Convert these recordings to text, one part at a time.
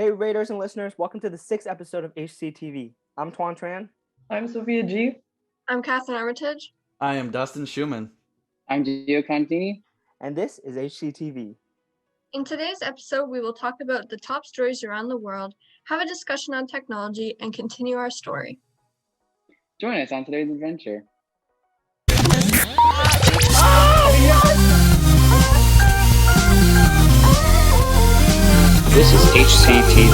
Hey, Raiders and listeners, welcome to the 6th episode of HCTV. I'm Tuan Tran. I'm Sophia G. I'm Catherine Armitage. I am Dustin Schumann. I'm Gio Contini. And this is HCTV. In today's episode, we will talk about the top stories around the world, have a discussion on technology, and continue our story. Join us on today's adventure. This is HCTV.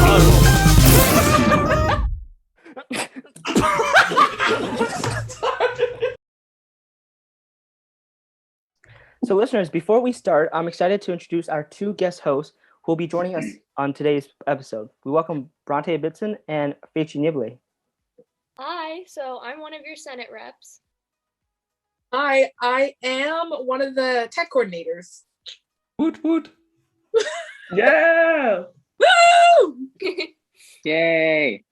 So listeners, before we start, I'm excited to introduce our two guest hosts who will be joining us on today's episode. We welcome Bronte Ibbotson and Fechi Onyegbule. Hi, so I'm one of your Senate reps. Hi, I am one of the tech coordinators. Woot woot. Yeah! Woo! Yay!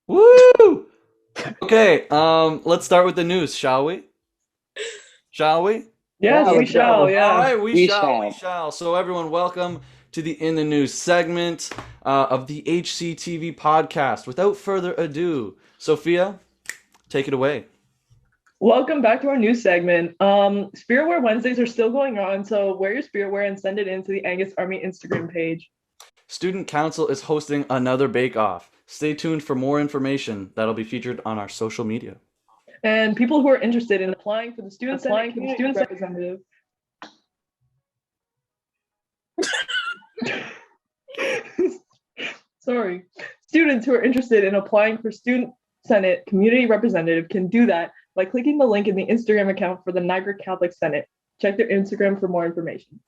Woo! Okay, let's start with the news, shall we? Shall we? Yes, Yeah, we let's shall, go. yeah. All right, we shall. shall. So everyone, welcome to the In the News segment of the HCTV podcast. Without further ado, Sophia, take it away. Welcome back to our news segment. Spiritwear Wednesdays are still going on, so wear your spiritwear and send it in to the Angus Army Instagram page. Student Council is hosting another bake-off. Stay tuned for more information that'll be featured on our social media. And people who are interested in applying for the Student Senate Community Representative. Sorry. Students who are interested in applying for Student Senate Community Representative can do that by clicking the link in the Instagram account for the Niagara Catholic Senate. Check their Instagram for more information.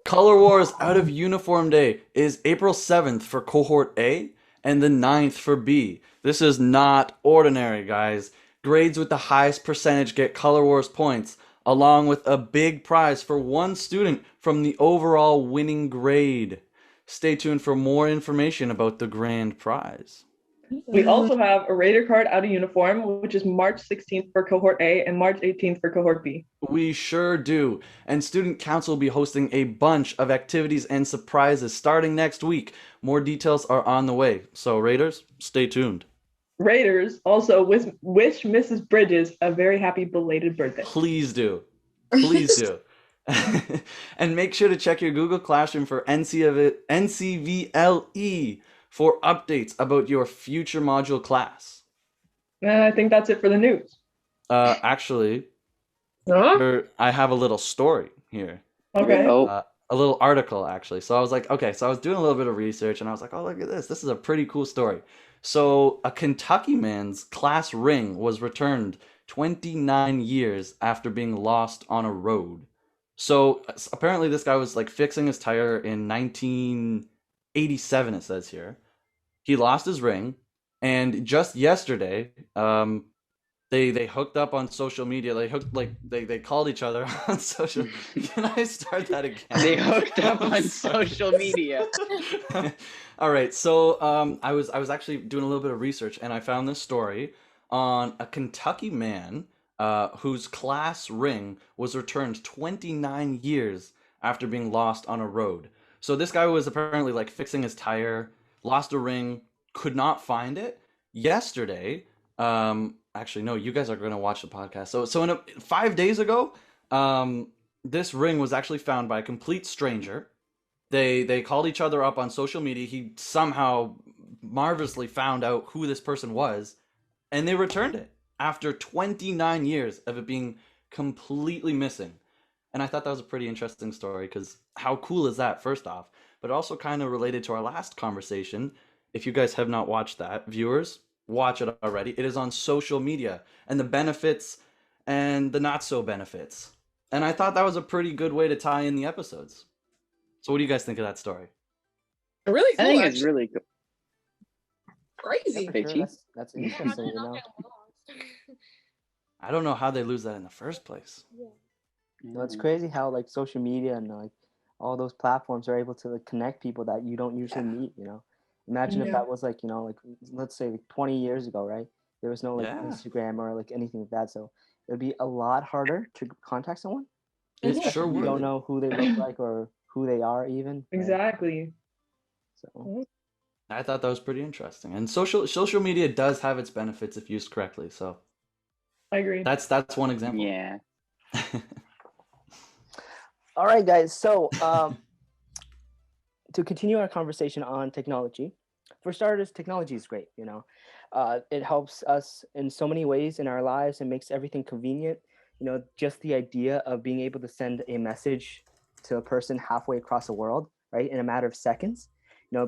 Color Wars Out of Uniform Day is April 7th for Cohort A and the 9th for B. This is not ordinary, guys. Grades with the highest percentage get Color Wars points, along with a big prize for one student from the overall winning grade. Stay tuned for more information about the grand prize. We also have a Raider card out of uniform, which is March 16th for Cohort A and March 18th for Cohort B. We sure do. And Student Council will be hosting a bunch of activities and surprises starting next week. More details are on the way. So Raiders, stay tuned. Raiders also wish Mrs. Bridges a very happy belated birthday. Please do. Please do. And make sure to check your Google Classroom for NCVLE for updates about your future module class. And I think that's it for the news. Actually, I have a little story here. Okay. Oh, A little article, actually. So I was like, okay, so I was doing a little bit of research and I was like, oh, look at this. This is a pretty cool story. So a Kentucky man's class ring was returned 29 years after being lost on a road. So apparently this guy was like fixing his tire in 1987, it says here. He lost his ring, and just yesterday, they hooked up on social media. They called each other on social. Can I start that again? they hooked up on social media. All right, so I was actually doing a little bit of research, and I found this story on a Kentucky man whose class ring was returned 29 years after being lost on a road. So this guy was apparently like fixing his tire, lost a ring, could not find it. Yesterday, actually no, you guys are going to watch the podcast. So 5 days ago, this ring was actually found by a complete stranger. They called each other up on social media. He somehow marvelously found out who this person was, and they returned it after 29 years of it being completely missing. And I thought that was a pretty interesting story because how cool is that, first off? But also kind of related to our last conversation. If you guys have not watched that, viewers, watch it already. It is on social media and the benefits and the not so benefits. And I thought that was a pretty good way to tie in the episodes. So what do you guys think of that story? Really cool. I think actually. it's really cool. Crazy. For sure, Fechi? that's interesting, you know. I don't know how they lose that in the first place. No, it's crazy how like social media and like all those platforms are able to like connect people that you don't usually meet, you know. Imagine if Yeah. that was like, you know, like let's say like 20 years ago, right? There was no like Yeah. Instagram or like anything like that. So it would be a lot harder to contact someone. It especially sure if you don't would. know who they look like or who they are even. right? Exactly. So I thought that was pretty interesting. And social media does have its benefits if used correctly. So I agree. that's one example. Yeah. all right, guys. So to continue our conversation on technology, for starters, technology is great. It helps us in so many ways in our lives and makes everything convenient. Just the idea of being able to send a message to a person halfway across the world, right, in a matter of seconds.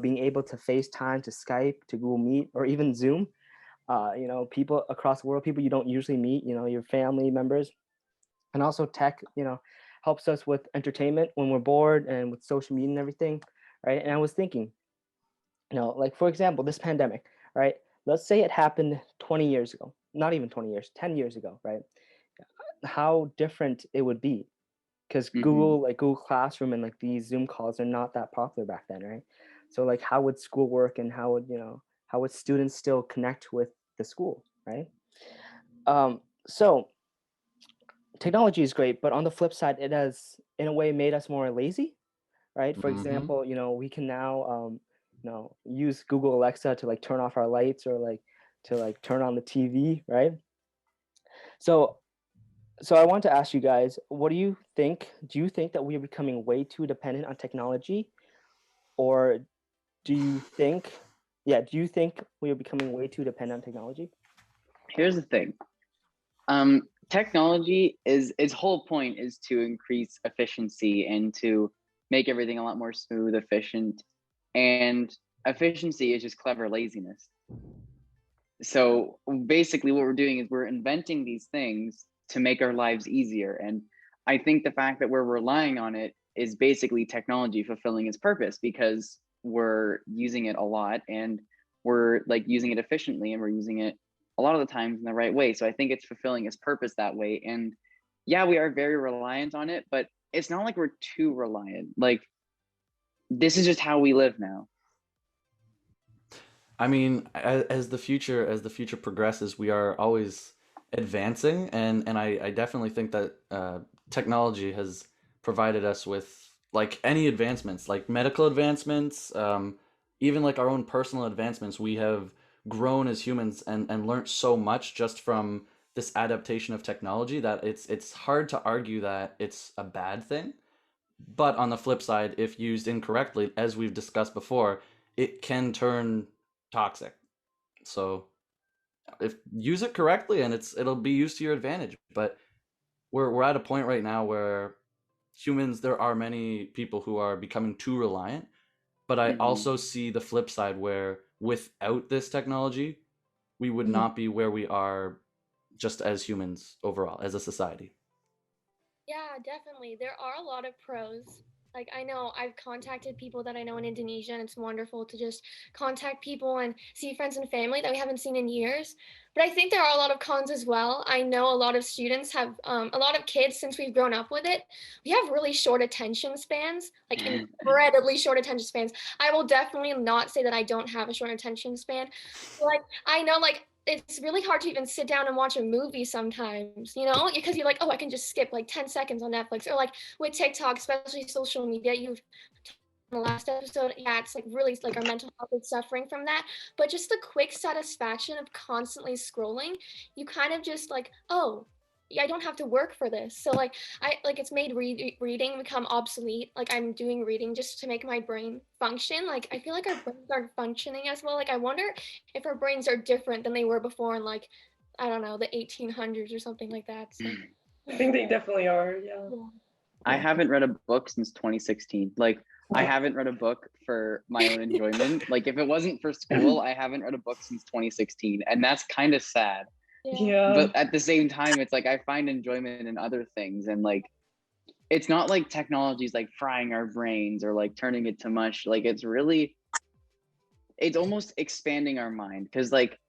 Being able to FaceTime, to Skype, to Google Meet, or even Zoom. People across the world, people you don't usually meet. Your family members, and also tech. Helps us with entertainment when we're bored and with social media and everything, right? And I was thinking, like for example, this pandemic, right? Let's say it happened 20 years ago, not even 20 years, 10 years ago, right? How different it would be, because Google Classroom and like these Zoom calls are not that popular back then, right? So like, how would school work, and how would students still connect with the school, right? So technology is great, but on the flip side, it has in a way made us more lazy, right? For example, we can now use Google Alexa to like turn off our lights, or like to like turn on the TV, right? So I want to ask you guys, what do you think? Do you think that we are becoming way too dependent on technology, or do you think we are becoming way too dependent on technology? Here's the thing. Technology is its whole point is to increase efficiency and to make everything a lot more smooth, efficient, and efficiency is just clever laziness. So basically what we're doing is we're inventing these things to make our lives easier. And I think the fact that we're relying on it is basically technology fulfilling its purpose, because we're using it a lot and we're like using it efficiently, and we're using it a lot of the times in the right way. So I think it's fulfilling its purpose that way. And yeah, we are very reliant on it, but it's not like we're too reliant. Like, this is just how we live now. I mean, as the future progresses, we are always advancing, and I definitely think that technology has provided us with like any advancements, like medical advancements, even like our own personal advancements. We have grown as humans and learned so much just from this adaptation of technology that it's hard to argue that it's a bad thing. But on the flip side, if used incorrectly, as we've discussed before, it can turn toxic. So if use it correctly, and it'll be used to your advantage. But we're at a point right now where humans, there are many people who are becoming too reliant. But I also see the flip side, where without this technology, we would not be where we are just as humans overall, as a society. Yeah, definitely. There are a lot of pros. Like, I know I've contacted people that I know in Indonesia, and it's wonderful to just contact people and see friends and family that we haven't seen in years. But I think there are a lot of cons as well. I know a lot of students have, a lot of kids, since we've grown up with it, we have really short attention spans, like incredibly short attention spans. I will definitely not say that I don't have a short attention span. Like, I know, like, it's really hard to even sit down and watch a movie sometimes, because you're like, oh, I can just skip like 10 seconds on Netflix, or like with TikTok, especially social media. You've in the last episode, yeah, it's like really like our mental health is suffering from that. But just the quick satisfaction of constantly scrolling, you kind of just like, oh, yeah, I don't have to work for this. So like it's made reading become obsolete. Like, I'm doing reading just to make my brain function. Like, I feel like our brains aren't functioning as well. Like, I wonder if our brains are different than they were before in, like, I don't know, the 1800s or something like that. So I think they definitely are. Yeah. I haven't read a book since 2016. Like, I haven't read a book for my own enjoyment. Like, if it wasn't for school, I haven't read a book since 2016. And that's kind of sad. Yeah. But at the same time, it's like I find enjoyment in other things. And like, it's not like technology is like frying our brains or like turning it to mush. Like, it's almost expanding our mind. Because like,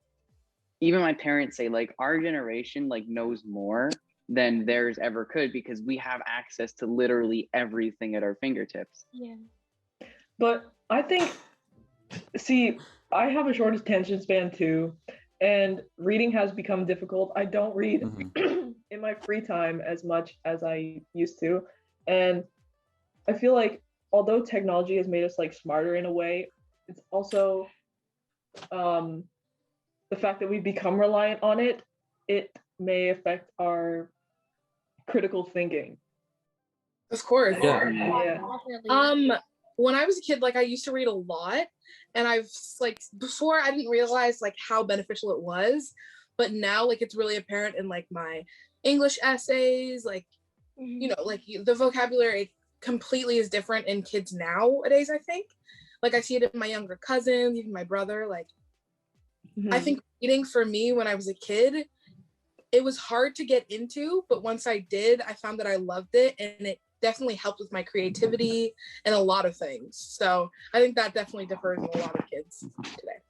even my parents say like our generation like knows more than theirs ever could, because we have access to literally everything at our fingertips. Yeah. But I think, see, I have a short attention span too, and reading has become difficult. I don't read in my free time as much as I used to. And I feel like although technology has made us like smarter in a way, it's also the fact that we become reliant on it. It may affect our critical thinking. Of course. Yeah. Yeah. Definitely. When I was a kid, like I used to read a lot, and I've like before I didn't realize like how beneficial it was, but now like it's really apparent in like my English essays, like you know, like the vocabulary completely is different in kids nowadays, I think. Like I see it in my younger cousins, even my brother. Like I think reading for me when I was a kid, it was hard to get into, but once I did, I found that I loved it, and it definitely helped with my creativity and a lot of things. So I think that definitely differs in a lot of kids today.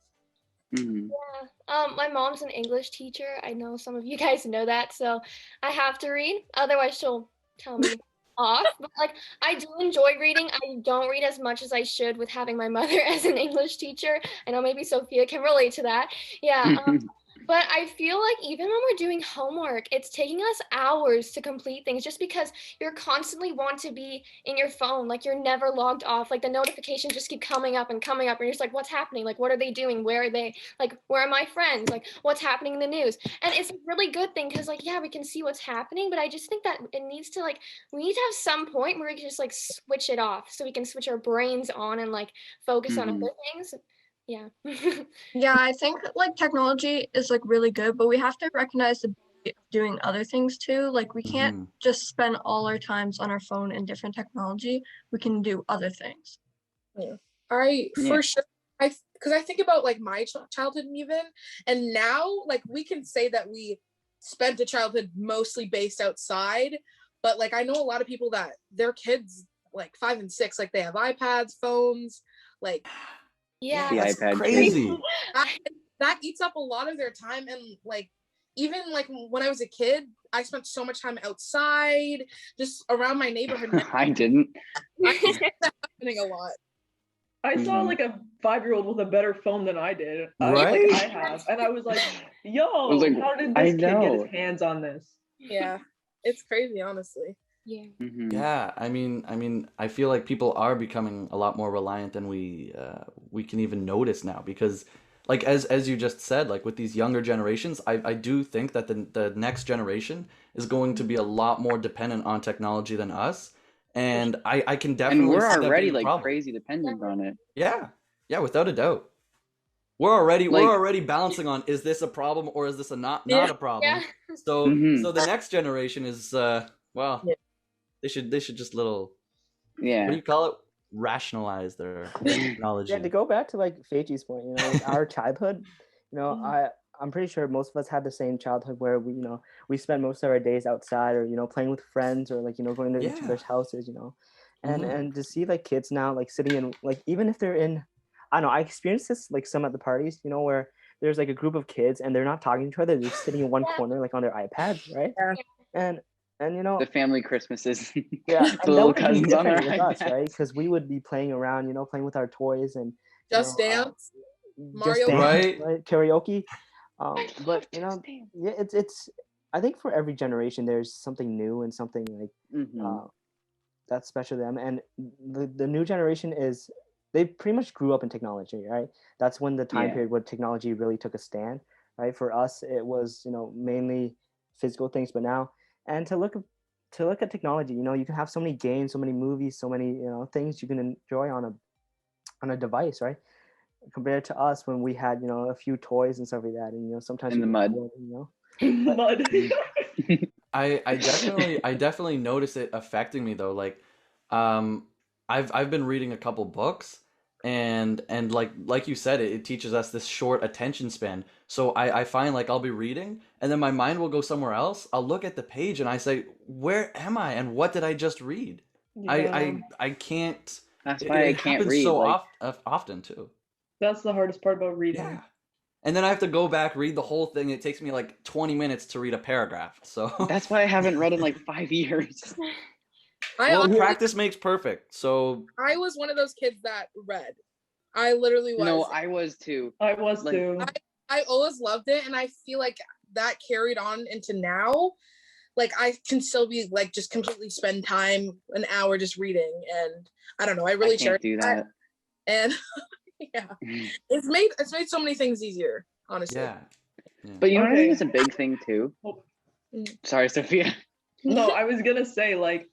Yeah. My mom's an English teacher. I know some of you guys know that, so I have to read. Otherwise, she'll tell me off. But like, I do enjoy reading. I don't read as much as I should with having my mother as an English teacher. I know maybe Sophia can relate to that. Yeah. But I feel like even when we're doing homework, it's taking us hours to complete things just because you're constantly want to be in your phone. Like you're never logged off. Like the notifications just keep coming up and coming up. And you're just like, what's happening? Like, what are they doing? Where are they? Like, where are my friends? Like, what's happening in the news? And it's a really good thing because like, yeah, we can see what's happening. But I just think that it needs to like, we need to have some point where we can just like switch it off so we can switch our brains on and like focus on other things. Yeah. Yeah, I think like technology is like really good, but we have to recognize the beauty of doing other things too. Like we can't just spend all our times on our phone and different technology. We can do other things. For sure. Because I think about like my childhood even, and now like we can say that we spent a childhood mostly based outside, but like I know a lot of people that their kids like 5 and 6, like they have iPads, phones, like yeah, The That's iPad crazy. that eats up a lot of their time. And like even like when I was a kid, I spent so much time outside just around my neighborhood. I didn't. I see that happening a lot. I saw like a 5-year-old with a better phone than I did. Right? Like I have, and I was like, "Yo, like, how did I this kid get know. his hands on this?" Yeah, it's crazy, honestly. yeah. Yeah, I mean, I feel like people are becoming a lot more reliant than we can even notice now because, like as you just said, like with these younger generations, I do think that the next generation is going to be a lot more dependent on technology than us, and I can And definitely we're see that already being a like problem. crazy dependent on it. Yeah, without a doubt. We're already Like- balancing on, is this a problem or is this a not a problem? Yeah. So Mhm. so the next generation is well, Yeah. they should just little, what do Yeah. you call it? Rationalize their technology. Yeah, to go back to like Feichi's point, you know, with our childhood, you know, I'm pretty sure most of us had the same childhood where we, you know, we spent most of our days outside or, you know, playing with friends or like, you know, going to each other's houses, you know. And to see like kids now like sitting in like even if they're in, I don't know, I experienced this like some at the parties, you know, where there's like a group of kids and they're not talking to each other, they're just sitting in one corner like on their iPads, right? Yeah. And you know, The family Christmases. yeah, The and that little would be cousins on their different with us, iPads. right? Because we would be playing around, you know, playing with our toys and you Just know, Dance, just Mario dance, Right. right? Karaoke. I love But you know, Just Dance. yeah, it's. I think for every generation, there's something new and something like Mhm. that's special to them. And the new generation is they pretty much grew up in technology, right? That's when the time Yeah. period where technology really took a stand, right? For us, it was you know mainly physical things, but now and to look at technology, you know, you can have so many games, so many movies, so many you know things you can enjoy on a device, right? Compared to us when we had you know a few toys and stuff like that, and you know sometimes In we the mud. you know. Mud. I definitely notice it affecting me though. Like, I've been reading a couple books, and like you said, it teaches us this short attention span. So I find like I'll be reading, and then my mind will go somewhere else. I'll look at the page, and I say, "Where am I? And what did I just read?" I can't. That's It, why I it can't happens read. so Like, often too. That's the hardest part about reading. Yeah. And then I have to go back, read the whole thing. It takes me like 20 minutes to read a paragraph. So that's why I haven't read in like 5 years. well, practice makes perfect. So I was one of those kids that read. I literally was. No, I was too. I was Like- too. I always loved it, and I feel like that carried on into now. Like I can still be like just completely spend time an hour just reading, and I don't know. I really I cherish can't do that. And Yeah, it's made so many things easier, honestly. Yeah. But you know what I think Okay. is a big thing too? Oh. Sorry, Sophia. No, I was gonna say like,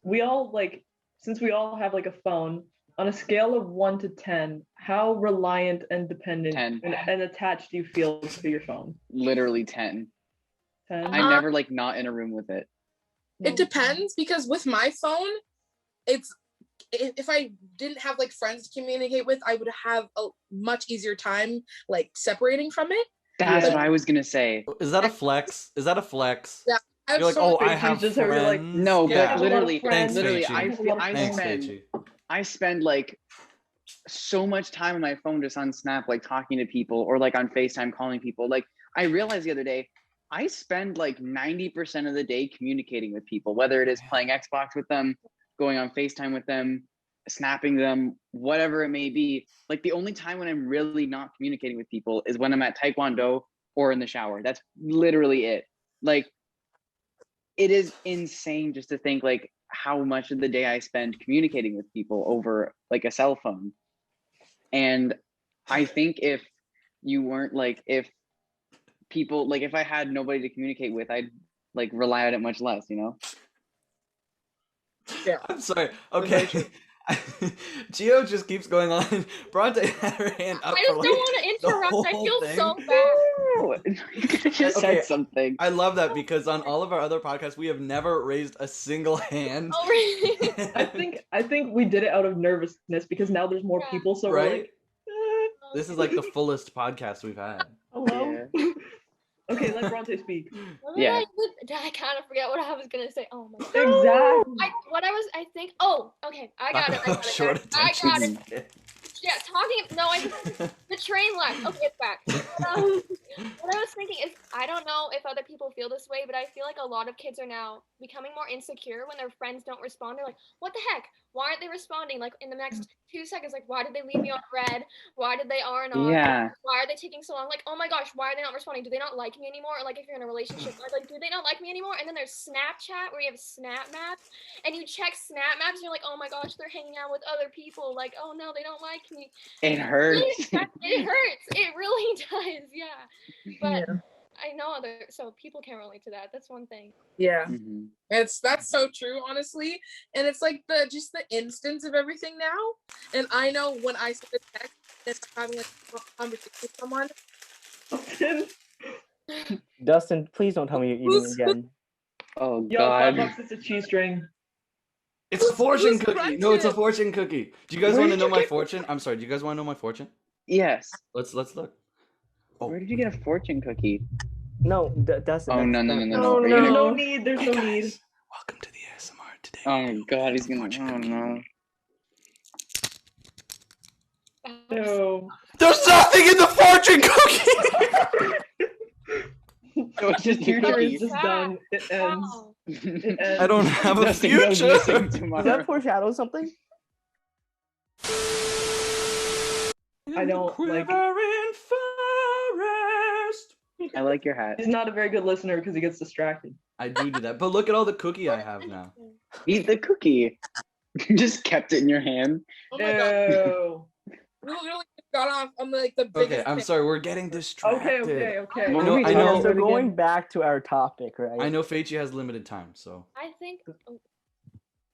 we all like, since we all have like a phone, on a scale of 1 to 10, how reliant and dependent 10. and attached do you feel to your phone? Literally 10. 10. I never like not in a room with it. It depends, because with my phone, it's if I didn't have like friends to communicate with, I would have a much easier time like separating from it. That's Yeah. what I was gonna say. Is that a flex? Is that a flex? Yeah, I have You're like, so oh, many I Fechi's have just how you're like, friends. No, but Yeah. literally, Thanks, literally, Fechi. I Thanks, spend Fechi. I spend like so much time on my phone just on Snap, like talking to people, or like on FaceTime calling people. Like I realized the other day, I spend like 90% of the day communicating with people, whether it is playing Xbox with them, going on FaceTime with them, snapping them, whatever it may be. Like the only time when I'm really not communicating with people is when I'm at Taekwondo or in the shower. That's literally it. Like it is insane just to think like how much of the day I spend communicating with people over like a cell phone. And I think if you weren't like, if people, like if I had nobody to communicate with, I'd like rely on it much less, you know? Yeah. I'm sorry. Okay. Gio just keeps going on. Bronte had her hand up I just for, don't like, want to the interrupt. I whole feel thing. so bad. Oh, you could have just Okay. said something. I love that because on all of our other podcasts, we have never raised a single hand. Oh, really? I think we did it out of nervousness because now there's more Yeah. people, so we're Right? like, This is like the fullest podcast we've had. hello. Okay, let Bronte speak. What did Yeah. I kind of forget what I was gonna say. Oh my god. Exactly. I think. Oh, okay. I got it. I got it. Short I attention got it. span. Yeah, talking. No, the train left. Okay, it's back. What I was thinking is, I don't know if other people feel this way, but I feel like a lot of kids are now becoming more insecure when their friends don't respond. They're like, "What the heck? Why aren't they responding? Like in the next 2 seconds? Like why did they leave me on red? Why did they R and R? Yeah. Why are they taking so long? Like oh my gosh, why are they not responding? Do they not like me anymore? Or like if you're in a relationship, like do they not like me anymore? And then there's Snapchat where you have Snap Maps, and you check Snap Maps, and you're like, oh my gosh, they're hanging out with other people. Like oh no, they don't like me. It hurts. It hurts. It really does. Yeah. But Yeah. I know so people can't relate to that. That's one thing. Yeah. Mhm. That's so true, honestly. And it's like just the instance of everything now. And I know when I send a text and I'm having like a conversation with someone. Dustin, please don't tell me you're eating again. Oh Yo, God. $5, it's a cheese string. It's a fortune Who's cookie. No, it's a pregnant? fortune cookie. Do you guys Where want to did know you my get- fortune? I'm sorry. Do you guys want to know my fortune? Yes. Let's look. Oh. Where did you get a fortune cookie? No, Dustin. Oh, that's no. Oh, Are you no. gonna- There's no need. There's no need. Guys, welcome to the ASMR today. Oh God, he's gonna. Fortune Oh cookie. no. No. There's nothing in the fortune cookie. So it's just The future cookie. is just done. It ends. Wow. It ends. I don't have a Nothing goes future. missing Does tomorrow. that foreshadow something? I don't like- Quivering forest. I like your hat. He's not a very good listener because he gets distracted. I do that, but look at all the cookie I have now. Eat the cookie. You just kept it in your hand. Oh my god. Ew. We literally got off on like the biggest Okay, I'm thing. sorry, we're getting distracted. Okay. What know- were we I talking know- about So again? going back to our topic, right? I know Fechi has limited time, so. I think. Oh,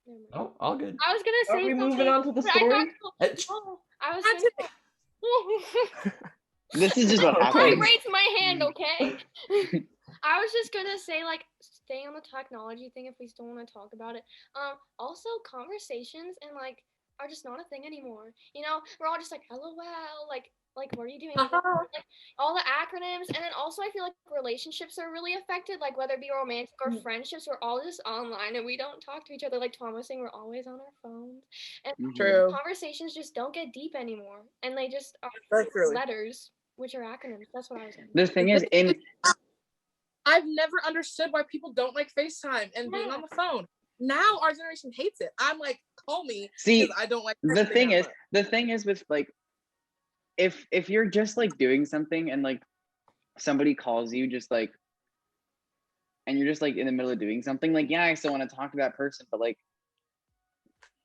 never mind. Oh, all good. I was gonna Are say we moving something, on to the but I got story? to- no, I was That's gonna. This is just what I happens. raised my hand, okay? I was just gonna say, like, staying on the technology thing if we still want to talk about it. Also conversations and like are just not a thing anymore. You know, we're all just like LOL, like what are you doing? Like all the acronyms, and then also I feel like relationships are really affected, like whether it be romantic or friendships, we're all just online and we don't talk to each other. Like Tom was saying, we're always on our phones, and True. conversations just don't get deep anymore, and they just are That's true. letters, which are acronyms. That's what I was saying. The thing is, I've never understood why people don't like FaceTime and being on the phone. Now our generation hates it. I'm like, call me. see, because I don't like the texting thing that is, much. with like, if you're just like doing something and like somebody calls you just like, and you're just like in the middle of doing something, like yeah, I still want to talk to that person, but like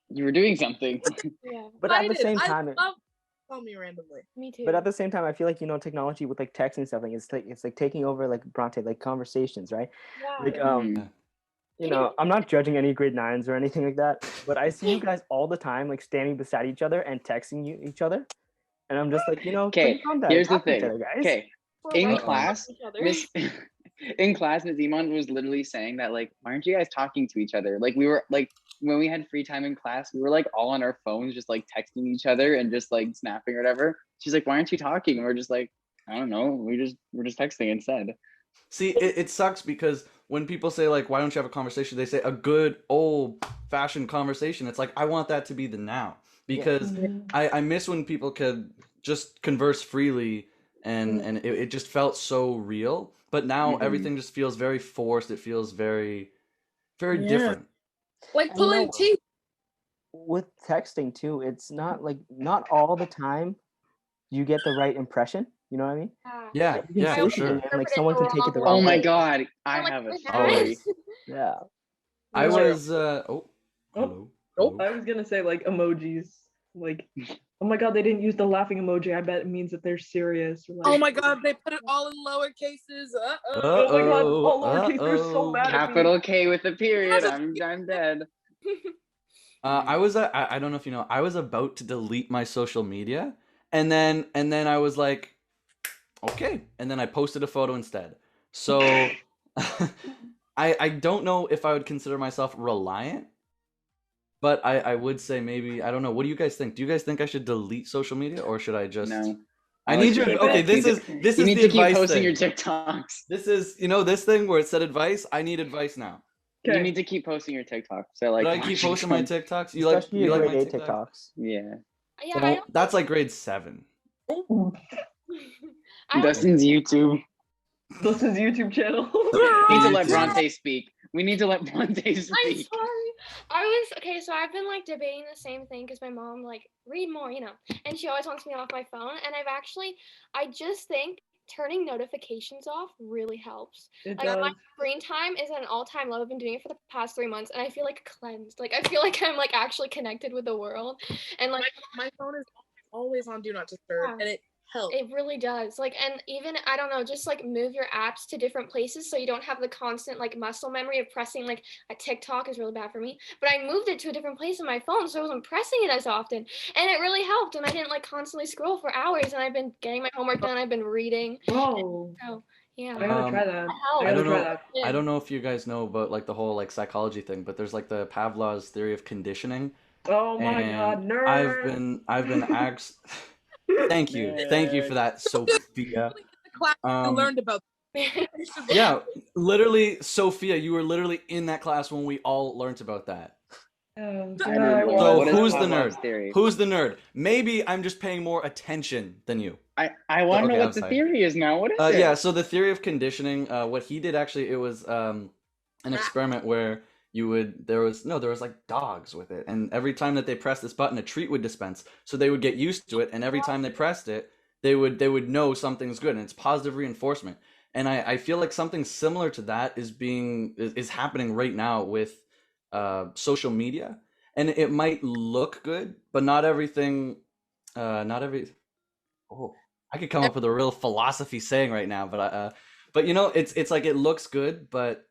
you were doing something. Yeah. But at the Excited. same I time, love call me randomly. Me too. But at the same time, I feel like technology with like text and stuff, like it's like taking over like Bronte, like conversations, right? yeah. Like Mhm. I'm not judging any grade 9s or anything like that, but I see you guys all the time like standing beside each other and texting each other, and I'm just like, put Okay, your phone down, here's the talk to each thing. other, guys. Okay, We're in right class, next to each other. Miss in class, Miss Iman was literally saying that, like, why aren't you guys talking to each other? Like, we were like, when we had free time in class, we were like all on our phones, just like texting each other and just like snapping or whatever. She's like, why aren't you talking? And we're just like, I don't know. We're just texting instead. See, it sucks because when people say like, why don't you have a conversation? They say a good old fashioned conversation. It's like, I want that to be the now, because I miss when people could just converse freely and it just felt so real. But now Mhm. everything just feels very forced. It feels very, very Yeah. different. Like I pulling know. teeth. With texting too, it's not all the time you get the right impression. You know what I mean? Yeah. Like, you can Yeah, say for something sure. and like Interpret it someone the can take it the wrong wrong Oh my way. god, I I'm like, have a what Always. happened? Yeah. I Like- was hello. Oh, I was gonna say like emojis, like, oh my god, they didn't use the laughing emoji. I bet it means that they're serious. Or, like, Oh my god, they put it all in lower cases. oh my god, all lowercase. They're so mad at me. Capital K with a period. I'm dead. I was I don't know if you know, I was about to delete my social media, and then I was like, okay, and then I posted a photo instead. So I don't know if I would consider myself reliant, but I would say maybe, I don't know. What do you guys think? Do you guys think I should delete social media, or should I just? No. I need you. Okay, this is You the need to keep advice posting thing. your TikToks. This is this thing where it said advice. I need advice now. You Okay. need to keep posting your TikToks. So like, Should I keep watching posting my some- TikToks? You like Especially you your like grade my 8 TikToks? TikToks. Yeah. Yeah, I Well, don't. that's like grade 7. I don't Dustin's YouTube. This is YouTube channel. We need to let YouTube. Bronte speak. We need to let Bronte I'm speak. sorry. I was okay. So I've been like debating the same thing because my mom like read more, and she always wants me off my phone. And I just think turning notifications off really helps. It Like does. my screen time is at an all-time low. I've been doing it for the past 3 months, and I feel like cleansed. Like I feel like I'm like actually connected with the world, and like my phone is always on do not disturb, Yeah. and it helps. it really does. Like, and even I don't know, just like move your apps to different places so you don't have the constant like muscle memory of pressing like a TikTok is really bad for me. But I moved it to a different place in my phone, so I wasn't pressing it as often, and it really helped. And I didn't like constantly scroll for hours. And I've been getting my homework done. I've been reading. Whoa. So yeah, I gotta try that. helps. I I gotta don't try know. that. I don't know if you guys know about like the whole like psychology thing, but there's like the Pavlov's theory of conditioning. Oh my god, And nerd. I've been asked. Thank you for that, Sophia. The class I learned about. Yeah, literally, Sophia, you were literally in that class when we all learned about that. I Yeah, didn't I know. was. So What is who's the Pavlov's nerd? theory? Who's the nerd? Maybe I'm just paying more attention than you. I want to know Okay, I'm what the sorry. theory is now. What is it? Yeah, so the theory of conditioning, what he did actually, it was an experiment where there was like dogs with it, and every time that they pressed this button, a treat would dispense. So they would get used to it, and every time they pressed it, they would know something's good, and it's positive reinforcement. And I feel like something similar to that is happening right now with social media, and it might look good, but not everything. Oh, I could come up with a real philosophy saying right now, but it's like it looks good, but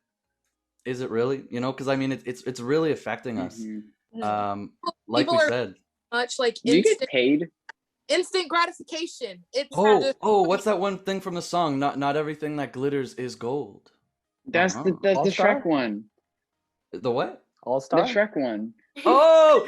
is it really? Because I mean, it's really affecting us. Mhm. Like People we are said. much like Do you get instant, paid? instant gratification. It's What's that one thing from the song? Not everything that glitters is gold. That's the All-Star? Shrek one. The what? All The Star. Shrek one. No,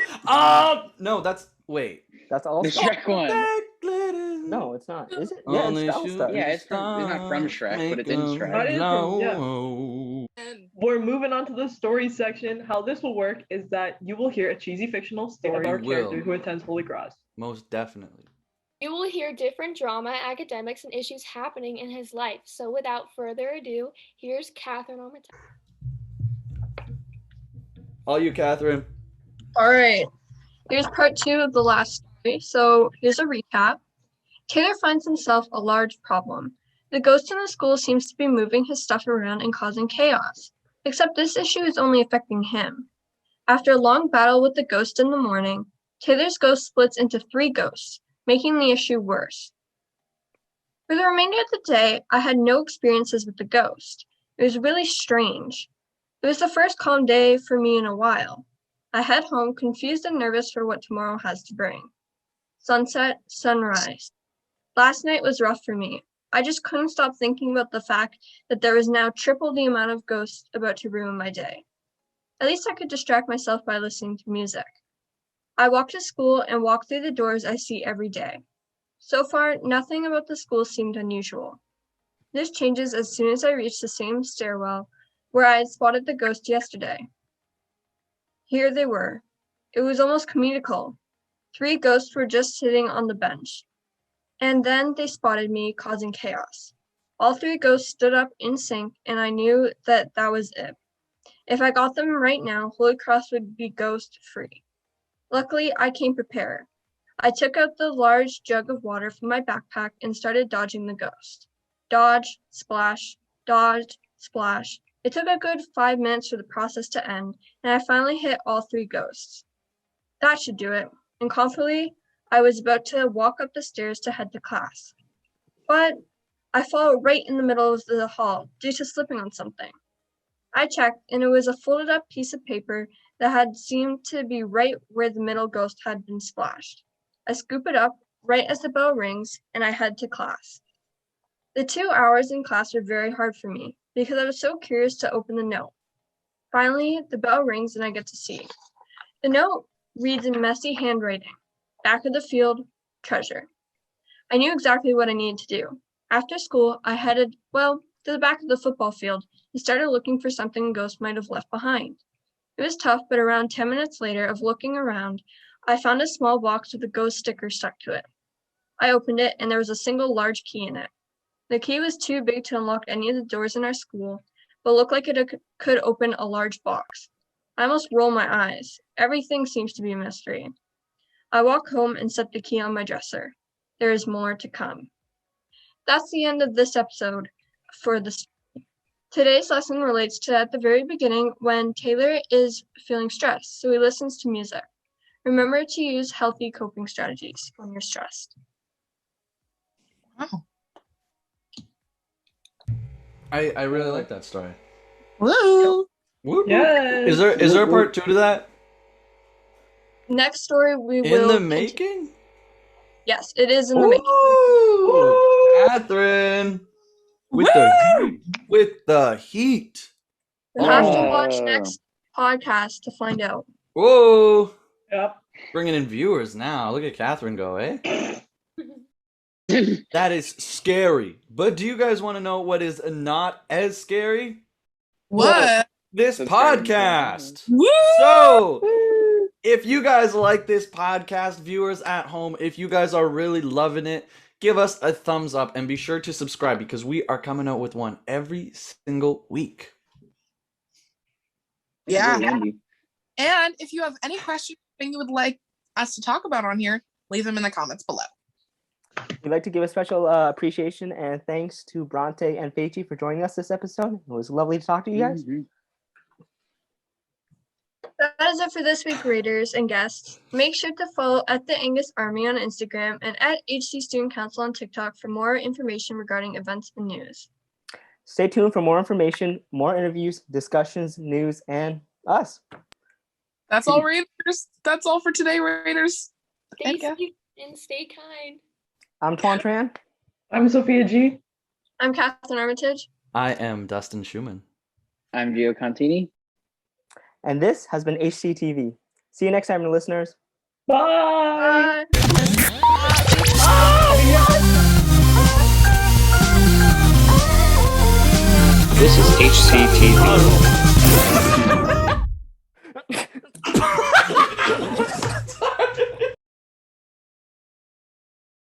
wait. That's All The Star. Shrek one. That glitters. No, it's not. Is it? Yeah, it's Only the All Star. Yeah, it's not from Shrek, but it's in Shrek. That is from- yeah. No. and We're moving on to the story section. How this will work is that you will hear a cheesy fictional story of our We character will. who attends Holy Cross. Most definitely. You will hear different drama, academics, and issues happening in his life. So without further ado, here's Catherine on the top. All you, Catherine. All right. Here's part 2 of the last story. So here's a recap. Taylor finds himself a large problem. The ghost in the school seems to be moving his stuff around and causing chaos. Except this issue is only affecting him. After a long battle with the ghost in the morning, Taylor's ghost splits into 3 ghosts. making the issue worse. For the remainder of the day, I had no experiences with the ghost. It was really strange. It was the first calm day for me in a while. I head home, confused and nervous for what tomorrow has to bring. Sunset, sunrise. Last night was rough for me. I just couldn't stop thinking about the fact that there was now triple the amount of ghosts about to ruin my day. At least I could distract myself by listening to music. I walk to school and walk through the doors I see every day. So far, nothing about the school seemed unusual. This changes as soon as I reach the same stairwell where I had spotted the ghost yesterday. Here they were. It was almost comical. 3 ghosts were just sitting on the bench. And then they spotted me, causing chaos. All 3 ghosts stood up in sync, and I knew that was it. If I got them right now, Holy Cross would be ghost-free. Luckily, I came prepared. I took out the large jug of water from my backpack and started dodging the ghost. Dodge, splash, dodge, splash. It took a good 5 minutes for the process to end, and I finally hit all 3 ghosts. That should do it, and confidently, I was about to walk up the stairs to head to class. But I fall right in the middle of the hall due to slipping on something. I checked, and it was a folded up piece of paper that had seemed to be right where the middle ghost had been splashed. I scoop it up right as the bell rings, and I head to class. The 2 hours in class were very hard for me because I was so curious to open the note. Finally, the bell rings and I get to see. The note reads in messy handwriting, "Back of the field, treasure." I knew exactly what I needed to do. After school, I headed, to the back of the football field and started looking for something a ghost might have left behind. It was tough, but around 10 minutes later of looking around, I found a small box with a ghost sticker stuck to it. I opened it, and there was a single large key in it. The key was too big to unlock any of the doors in our school, but looked like it could open a large box. I almost roll my eyes. Everything seems to be a mystery. I walk home and set the key on my dresser. There is more to come. That's the end of this episode for the story. Today's lesson relates to at the very beginning when Taylor is feeling stressed, so he listens to music. Remember to use healthy coping strategies when you're stressed. Wow. I really like that story. Woo! Woo! Yes. Is there a part 2 to that? Next story we In will the making? Yes, it is in the making. Ooh, Catherine with the heat. You'll have to watch next podcast to find out. Whoa! Yep. Bringing in viewers now. Look at Catherine go, eh? That is scary. But do you guys want to know what is not as scary? What? This podcast. Woo! So, if you guys like this podcast, viewers at home, if you guys are really loving it, give us a thumbs up and be sure to subscribe because we are coming out with one every single week. Yeah. Andy. And if you have any questions that you would like us to talk about on here, leave them in the comments below. We'd like to give a special appreciation and thanks to Bronte and Fechi for joining us this episode. It was lovely to talk to you guys. Mhm. That is it for this week, readers and guests. Make sure to follow at the Angus Army on Instagram and at HC Student Council on TikTok for more information regarding events and news. Stay tuned for more information, more interviews, discussions, news, and us. That's all, Raiders. That's all for today, Raiders. Stay Edgar. safe and stay kind. I'm Tuan Tran. I'm Sophia G. I'm Catherine Armitage. I am Dustin Schumann. I'm Gio Contini. And this has been HCTV. See you next time, listeners. Bye. Bye. This is HCTV.